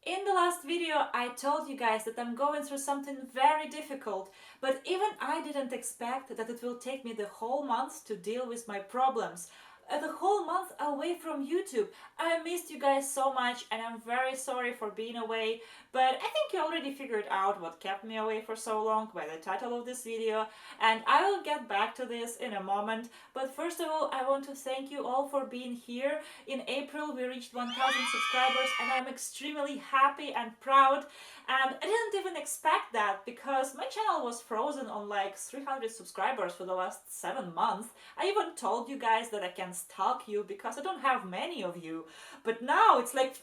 In the last video, I told you guys that I'm going through something very difficult, but even I didn't expect that it will take me the whole month to deal with my problems. The whole month away from YouTube. I missed you guys so much and I'm very sorry for being away, but I think you already figured out what kept me away for so long by the title of this video, and I will get back to this in a moment. But first of all, I want to thank you all for being here. In April, we reached 1000 subscribers, and I'm extremely happy and proud. And I didn't even expect that because my channel was frozen on like 300 subscribers for the last 7 months. I even told you guys that I can stalk you because I don't have many of you. But now it's like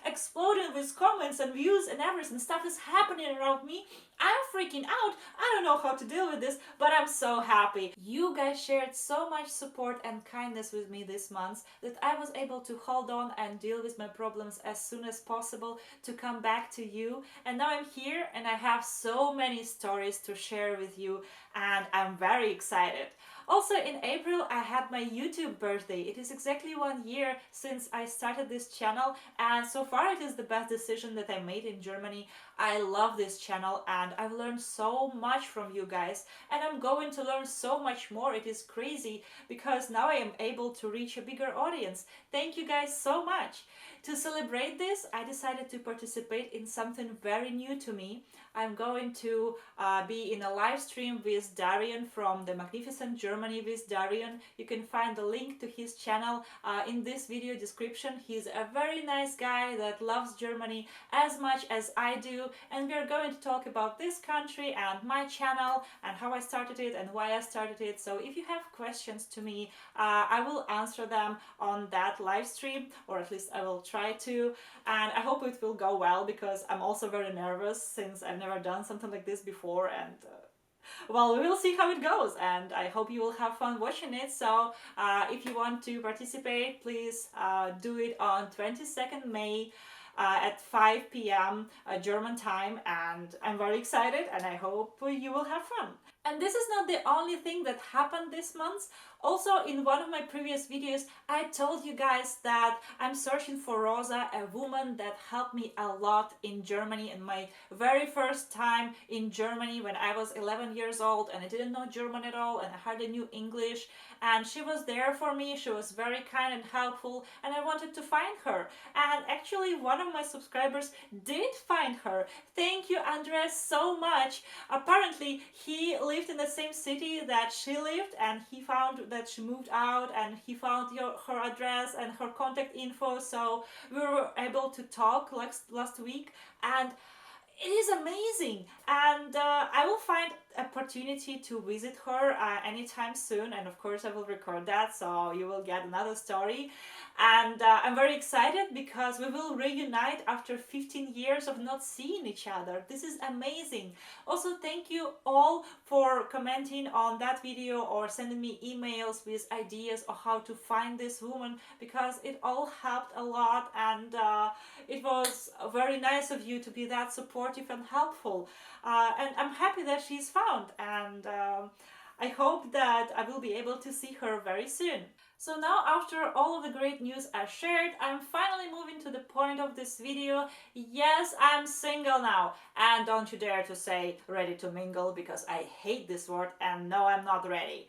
exploding with comments and views and everything. Stuff is happening around me. I'm freaking out. I don't know how to deal with this, but I'm so happy. You guys shared so much support and kindness with me this month that I was able to hold on and deal with my problems as soon as possible to come back to you. And now I'm here and I have so many stories to share with you, and I'm very excited. Also, in April, I had my YouTube birthday. It is exactly 1 year since I started this channel, and so far it is the best decision that I made in Germany. I love this channel and I've learned so much from you guys, and I'm going to learn so much more. It is crazy because now I am able to reach a bigger audience. Thank you guys so much. To celebrate this, I decided to participate in something very new to me. I'm going to be in a live stream with Darion from the Magnificent Germany with Darion. You can find the link to his channel in this video description. He's a very nice guy that loves Germany as much as I do, and we are going to talk about this country and my channel and how I started it and why I started it. So if you have questions to me, I will answer them on that live stream, or at least I will try to, and I hope it will go well because I'm also very nervous since I've never done something like this before, and well, we will see how it goes, and I hope you will have fun watching it. So if you want to participate, please do it on 22nd May at 5 p.m. German time, and I'm very excited and I hope you will have fun. And this is not the only thing that happened this month. Also, in one of my previous videos, I told you guys that I'm searching for Rosa, a woman that helped me a lot in Germany in my very first time in Germany when I was 11 years old and I didn't know German at all and I hardly knew English. And she was there for me. She was very kind and helpful, and I wanted to find her. And actually, one of my subscribers did find her. Thank you, Andres, so much. Apparently, he lived in the same city that she lived, and he found that she moved out, and he found her address and her contact info. So we were able to talk last week, and it is amazing, and I will find opportunity to visit her anytime soon, and of course I will record that so you will get another story. And I'm very excited because we will reunite after 15 years of not seeing each other. This is amazing. Also, thank you all for commenting on that video or sending me emails with ideas of how to find this woman, because it all helped a lot, and it was very nice of you to be that supportive and helpful. And I'm happy that she's found, and I hope that I will be able to see her very soon. So now, after all of the great news I shared, I'm finally moving to the point of this video. Yes, I'm single now, and don't you dare to say ready to mingle, because I hate this word, and no, I'm not ready.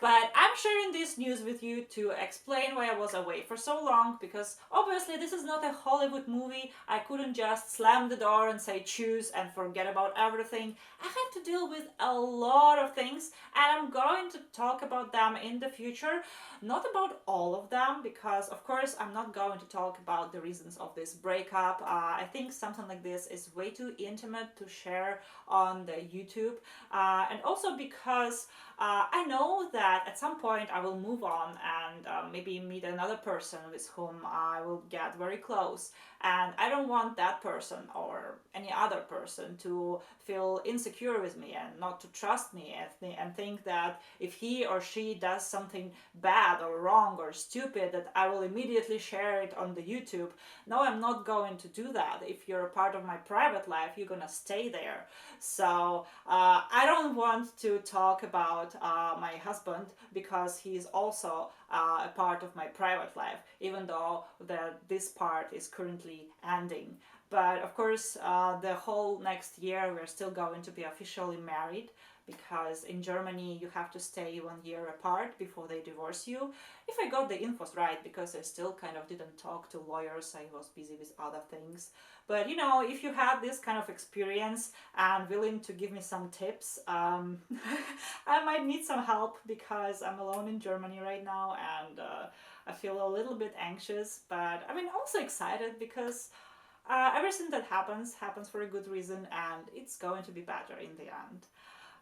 But I'm sharing this news with you to explain why I was away for so long, because obviously this is not a Hollywood movie. I couldn't just slam the door and say choose and forget about everything. I had to deal with a lot of things, and I'm going to talk about them in the future. Not about all of them, because of course I'm not going to talk about the reasons of this breakup. I think something like this is way too intimate to share on the YouTube, and also because I know that at some point I will move on and maybe meet another person with whom I will get very close. And I don't want that person or any other person to feel insecure with me and not to trust me and think that if he or she does something bad or wrong or stupid that I will immediately share it on the YouTube. No, I'm not going to do that. If you're a part of my private life, you're gonna stay there. So I don't want to talk about my husband because he's also a part of my private life, even though this part is currently ending. But of course, the whole next year we're still going to be officially married, because in Germany you have to stay 1 year apart before they divorce you. If I got the infos right, because I still kind of didn't talk to lawyers, I was busy with other things. But you know, if you had this kind of experience and willing to give me some tips, I might need some help because I'm alone in Germany right now, and I feel a little bit anxious, but I mean also excited because everything that happens for a good reason, and it's going to be better in the end.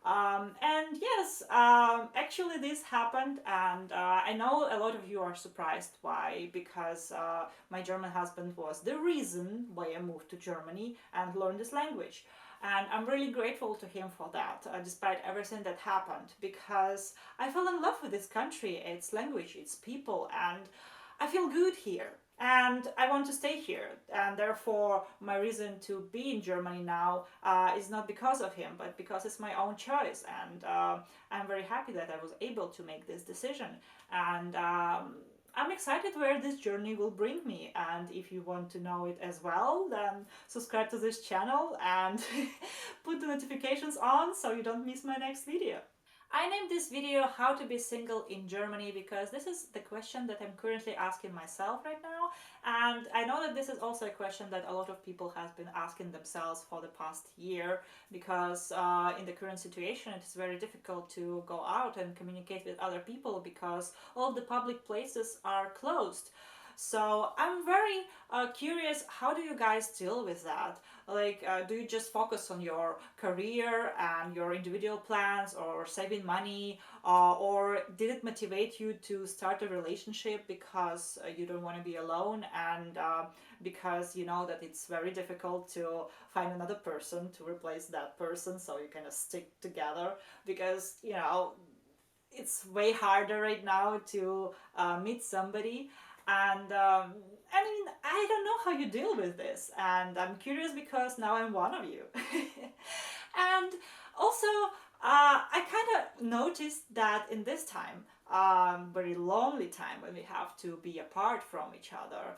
And yes, actually, this happened, and I know a lot of you are surprised why, because my German husband was the reason why I moved to Germany and learned this language. And I'm really grateful to him for that, despite everything that happened, because I fell in love with this country, its language, its people, and I feel good here. And I want to stay here, and therefore my reason to be in Germany now is not because of him, but because it's my own choice. And I'm very happy that I was able to make this decision. And I'm excited where this journey will bring me. And if you want to know it as well, then subscribe to this channel and put the notifications on so you don't miss my next video. I named this video How to be Single in Germany because this is the question that I'm currently asking myself right now, and I know that this is also a question that a lot of people have been asking themselves for the past year, because in the current situation it is very difficult to go out and communicate with other people because all the public places are closed. So I'm very curious, how do you guys deal with that? Like, do you just focus on your career and your individual plans or saving money? Or did it motivate you to start a relationship because you don't want to be alone, and because you know that it's very difficult to find another person to replace that person, so you kind of stick together because, you know, it's way harder right now to meet somebody. And I mean, I don't know how you deal with this, and I'm curious because now I'm one of you. And also, I kind of noticed that in this time, very lonely time when we have to be apart from each other,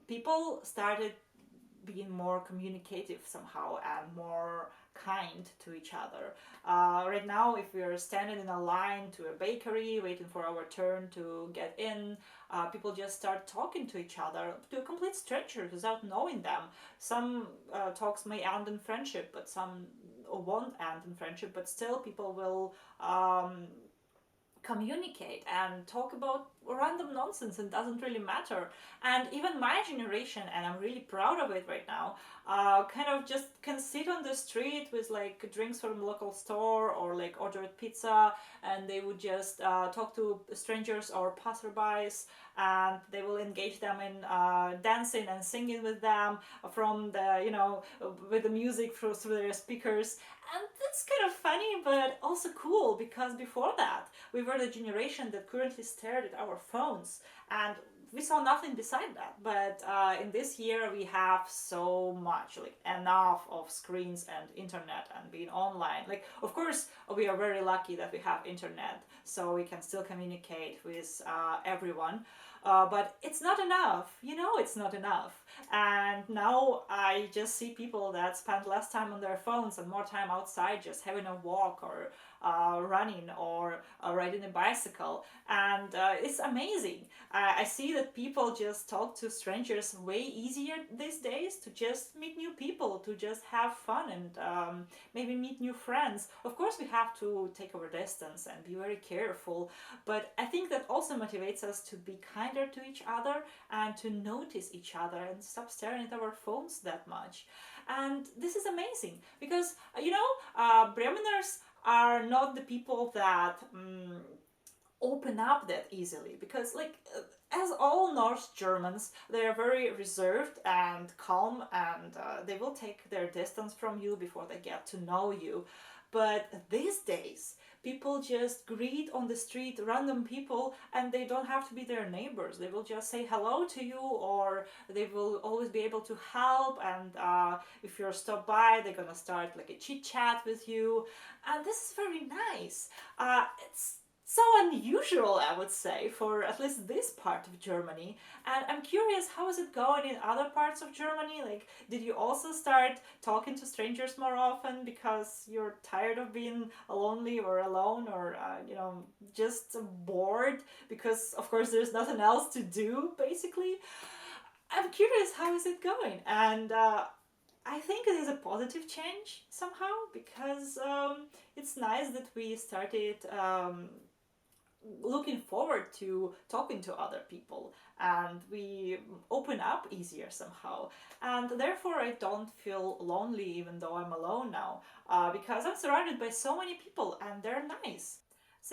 people started being more communicative somehow and more kind to each other. Right now, if we're standing in a line to a bakery waiting for our turn to get in, people just start talking to each other, to complete strangers without knowing them. Some talks may end in friendship, but some won't end in friendship, but still people will communicate and talk about random nonsense, and doesn't really matter. And even my generation, and I'm really proud of it right now, kind of just can sit on the street with like drinks from a local store or like ordered pizza, and they would just talk to strangers or passerbys, and they will engage them in dancing and singing with them from the, you know, with the music through their speakers. And that's kind of funny, but also cool, because before that we were the generation that currently stared at our phones and we saw nothing beside that. But in this year we have so much, like enough of screens and internet and being online. Like, of course we are very lucky that we have internet, so we can still communicate with everyone. But it's not enough, you know, it's not enough. And now I just see people that spend less time on their phones and more time outside, just having a walk or running or riding a bicycle. And it's amazing. I see that people just talk to strangers way easier these days, to just meet new people, to just have fun, and maybe meet new friends. Of course, we have to take our distance and be very careful, but I think that also motivates us to be kinder to each other and to notice each other and stop staring at our phones that much. And this is amazing because, you know, Bremeners are not the people that open up that easily, because like as all North Germans, they are very reserved and calm, and they will take their distance from you before they get to know you. But these days, people just greet on the street random people, and they don't have to be their neighbors. They will just say hello to you, or they will always be able to help. And if you're stopped by, they're gonna start like a chit chat with you, and this is very nice. It's so unusual, I would say, for at least this part of Germany. And I'm curious, how is it going in other parts of Germany? Like, did you also start talking to strangers more often because you're tired of being lonely or alone, or, just bored because, of course, there's nothing else to do, basically? I'm curious, how is it going? And I think it is a positive change somehow, because it's nice that we started looking forward to talking to other people, and we open up easier somehow, and therefore I don't feel lonely even though I'm alone now, because I'm surrounded by so many people and they're nice.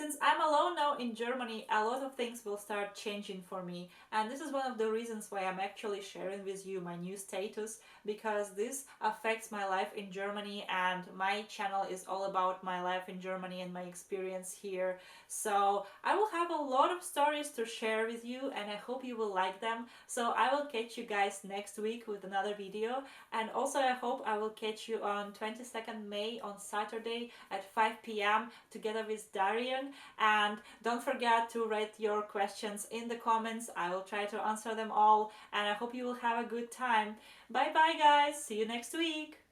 Since I'm alone now in Germany, a lot of things will start changing for me, and this is one of the reasons why I'm actually sharing with you my new status, because this affects my life in Germany, and my channel is all about my life in Germany and my experience here. So I will have a lot of stories to share with you, and I hope you will like them. So I will catch you guys next week with another video, and also I hope I will catch you on 22nd May on Saturday at 5 p.m. together with Darion. And don't forget to write your questions in the comments. I will try to answer them all, and I hope you will have a good time. Bye bye, guys. See you next week.